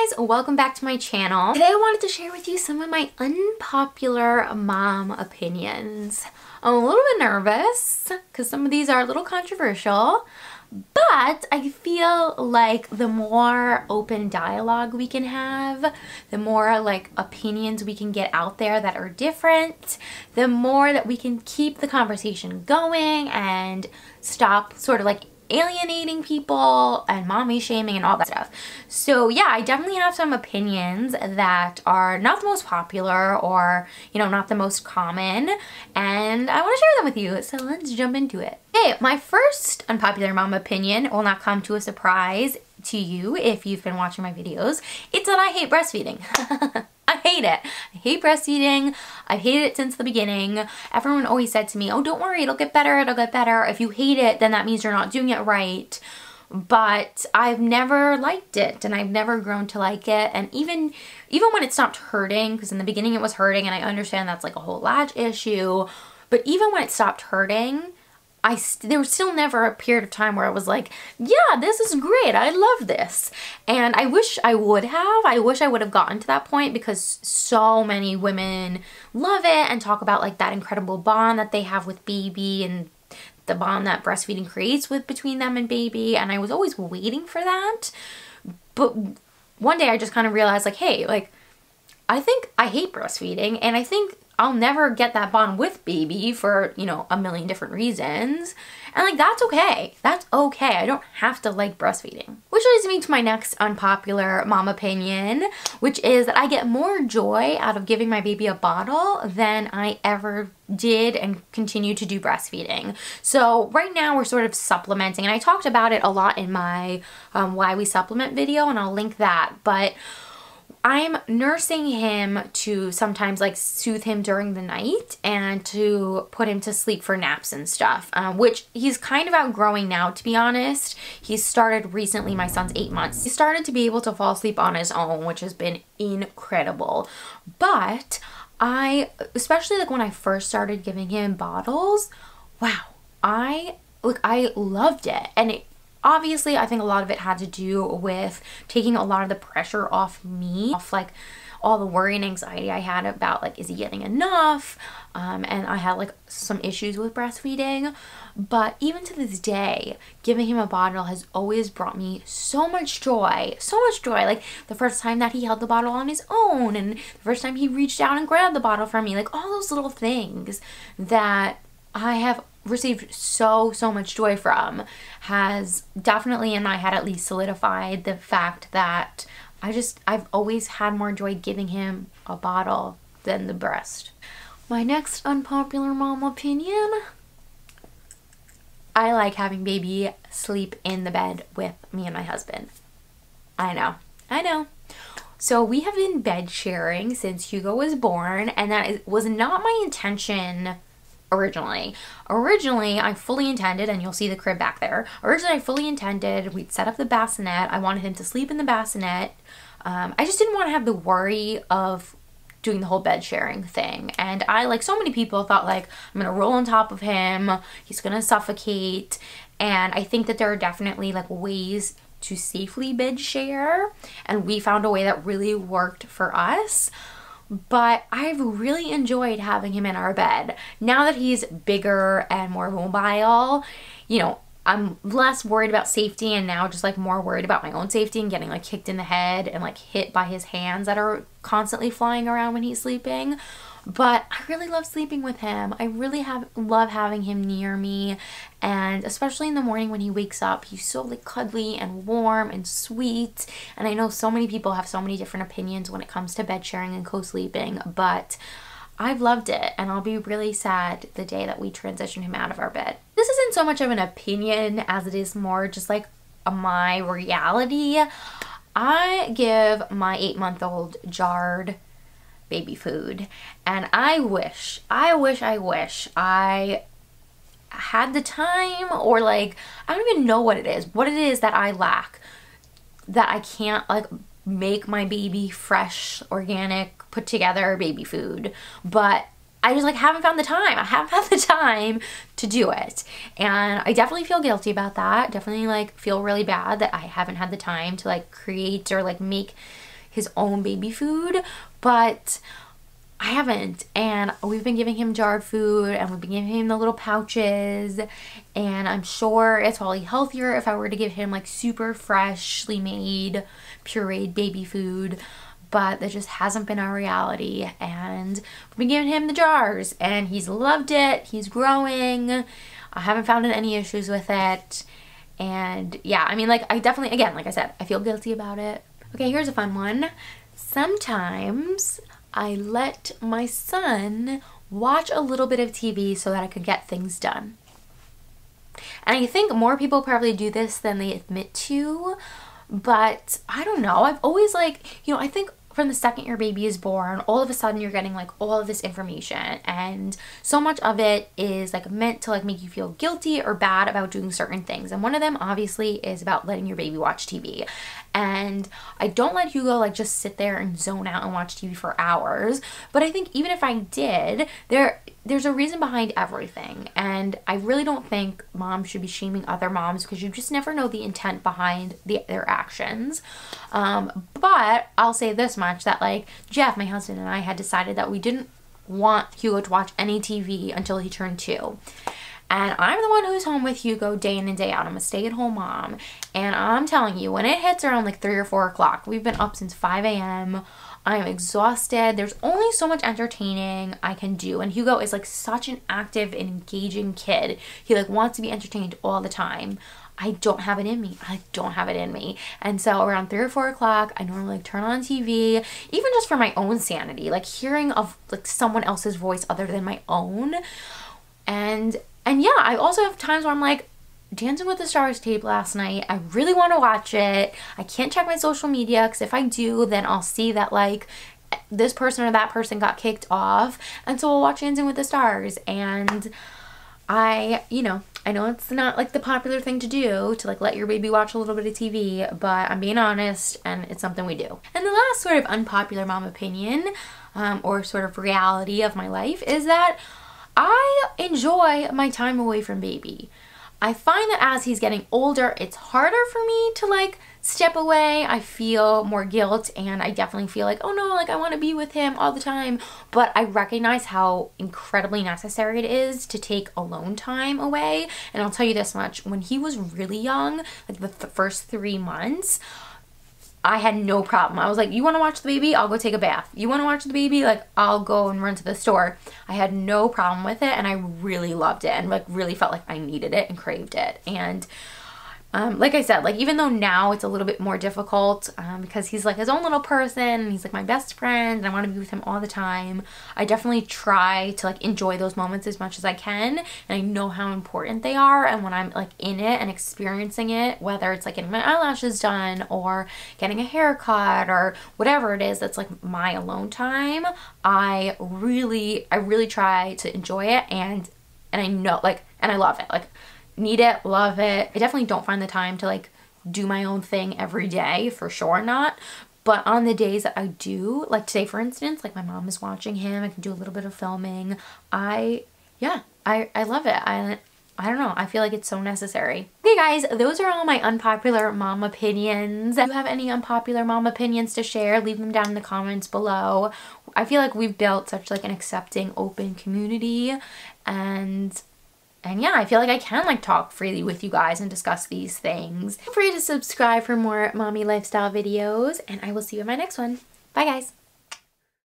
guys, welcome back to my channel. Today I wanted to share with you some of my unpopular mom opinions. I'm a little bit nervous because some of these are a little controversial, but I feel like the more open dialogue we can have, the more like opinions we can get out there that are different, the more that we can keep the conversation going and stop sort of like alienating people and mommy shaming and all that stuff. So yeah, I definitely have some opinions that are not the most popular or, you know, not the most common, and I want to share them with you. So let's jump into it. Okay, my first unpopular mom opinion will not come to a surprise to you if you've been watching my videos. It's that I hate breastfeeding. I hate it. I hate breastfeeding. I've hated it since the beginning. Everyone always said to me, oh, don't worry, it'll get better, it'll get better. If you hate it, then that means you're not doing it right. But I've never liked it, and I've never grown to like it. And even when it stopped hurting, because in the beginning it was hurting, and I understand that's like a whole latch issue, but even when it stopped hurting, there was still never a period of time where I was like, yeah, this is great, I love this. And I wish I would have. I wish I would have gotten to that point, because so many women love it and talk about like that incredible bond that they have with baby and the bond that breastfeeding creates between them and baby. And I was always waiting for that. But one day I just kind of realized like, hey, like, I think I hate breastfeeding, and I think I'll never get that bond with baby for, you know, a million different reasons. And like, that's okay. That's okay. I don't have to like breastfeeding. Which leads me to my next unpopular mom opinion, which is that I get more joy out of giving my baby a bottle than I ever did and continue to do breastfeeding. So right now we're sort of supplementing, and I talked about it a lot in my why we supplement video, and I'll link that. But I'm nursing him to sometimes like soothe him during the night and to put him to sleep for naps and stuff, which he's kind of outgrowing now, to be honest. He started recently, my son's 8 months. He started to be able to fall asleep on his own, which has been incredible. But especially like when I first started giving him bottles, wow, I loved it. And obviously, I think a lot of it had to do with taking a lot of the pressure off me, off like all the worry and anxiety I had about like, is he getting enough? And I had like some issues with breastfeeding. But even to this day, giving him a bottle has always brought me so much joy, so much joy. Like the first time that he held the bottle on his own, and the first time he reached out and grabbed the bottle from me, like all those little things that I have received so much joy from has definitely in my head at least solidified the fact that I've always had more joy giving him a bottle than the breast. My next unpopular mom opinion, I like having baby sleep in the bed with me and my husband. I know. So we have been bed sharing since Hugo was born, and that was not my intention originally. Originally, I fully intended, and you'll see the crib back there. Originally, I fully intended we'd set up the bassinet. I wanted him to sleep in the bassinet. I just didn't want to have the worry of doing the whole bed sharing thing. And I, like so many people, thought like, I'm gonna roll on top of him, he's gonna suffocate. And I think that there are definitely like ways to safely bed share, and we found a way that really worked for us. But I've really enjoyed having him in our bed. Now that he's bigger and more mobile, you know, I'm less worried about safety, and now just like more worried about my own safety and getting like kicked in the head and like hit by his hands that are constantly flying around when he's sleeping. But I really love sleeping with him. I really love having him near me, and especially in the morning when he wakes up, he's so like cuddly and warm and sweet. And I know so many people have so many different opinions when it comes to bed sharing and co-sleeping, but I've loved it, and I'll be really sad the day that we transition him out of our bed. This isn't so much of an opinion as it is more just like my reality. I give my 8-month-old jarred baby food, and I wish I had the time, or like, I don't even know what it is that I lack, that I can't like make my baby fresh, organic, put together baby food. But I just like haven't found the time. I haven't had the time to do it. And I definitely feel guilty about that. Definitely like feel really bad that I haven't had the time to like create or like make his own baby food, but I haven't, and we've been giving him jarred food, and we've been giving him the little pouches, and I'm sure it's probably healthier if I were to give him like super freshly made pureed baby food, but that just hasn't been our reality. And we've been giving him the jars, and he's loved it. He's growing. I haven't found any issues with it. And yeah, I mean, like, I definitely, again, like I said, I feel guilty about it. Okay, here's a fun one. Sometimes I let my son watch a little bit of TV so that I could get things done. And I think more people probably do this than they admit to, but I don't know. I've always, like, you know, I think from the second your baby is born, all of a sudden you're getting like all of this information, and so much of it is like meant to like make you feel guilty or bad about doing certain things. And one of them obviously is about letting your baby watch TV. And I don't let Hugo like just sit there and zone out and watch TV for hours, but I think even if I did, there's a reason behind everything. And I really don't think moms should be shaming other moms, because you just never know the intent behind their actions. But I'll say this much, that like Jeff, my husband, and I had decided that we didn't want Hugo to watch any TV until he turned 2. And I'm the one who's home with Hugo day in and day out. I'm a stay-at-home mom. And I'm telling you, when it hits around like 3 or 4 o'clock, we've been up since 5 a.m. I'm exhausted. There's only so much entertaining I can do. And Hugo is like such an active and engaging kid. He like wants to be entertained all the time. I don't have it in me. I don't have it in me. And so around 3 or 4 o'clock, I normally like turn on TV, even just for my own sanity, like hearing of like someone else's voice other than my own. And yeah, I also have times where I'm like, Dancing with the Stars tape last night, I really want to watch it. I can't check my social media, because if I do, then I'll see that like this person or that person got kicked off, and so we'll watch Dancing with the Stars. And you know, I know it's not like the popular thing to do, to like let your baby watch a little bit of TV, but I'm being honest, and it's something we do. And the last sort of unpopular mom opinion, or sort of reality of my life, is that I enjoy my time away from baby. I find that as he's getting older, it's harder for me to like step away. I feel more guilt, and I definitely feel like, oh no, like I want to be with him all the time. But I recognize how incredibly necessary it is to take alone time away. And I'll tell you this much, when he was really young, like the first 3 months, I had no problem. I was like, you want to watch the baby? I'll go take a bath. You want to watch the baby? Like, I'll go and run to the store. I had no problem with it, and I really loved it, and like really felt like I needed it and craved it. And like I said, like even though now it's a little bit more difficult because he's like his own little person, and he's like my best friend, and I want to be with him all the time, I definitely try to like enjoy those moments as much as I can, and I know how important they are. And when I'm like in it and experiencing it, whether it's like getting my eyelashes done or getting a haircut or whatever it is that's like my alone time, I really try to enjoy it, and I know like, and I love it. Like, need it, love it. I definitely don't find the time to like do my own thing every day, for sure not. But on the days that I do, like today for instance, like my mom is watching him, I can do a little bit of filming. I love it. I don't know, I feel like it's so necessary. Okay guys, those are all my unpopular mom opinions. If you have any unpopular mom opinions to share, leave them down in the comments below. I feel like we've built such like an accepting, open community, and yeah, I feel like I can like talk freely with you guys and discuss these things. Feel free to subscribe for more mommy lifestyle videos, and I will see you in my next one. Bye guys.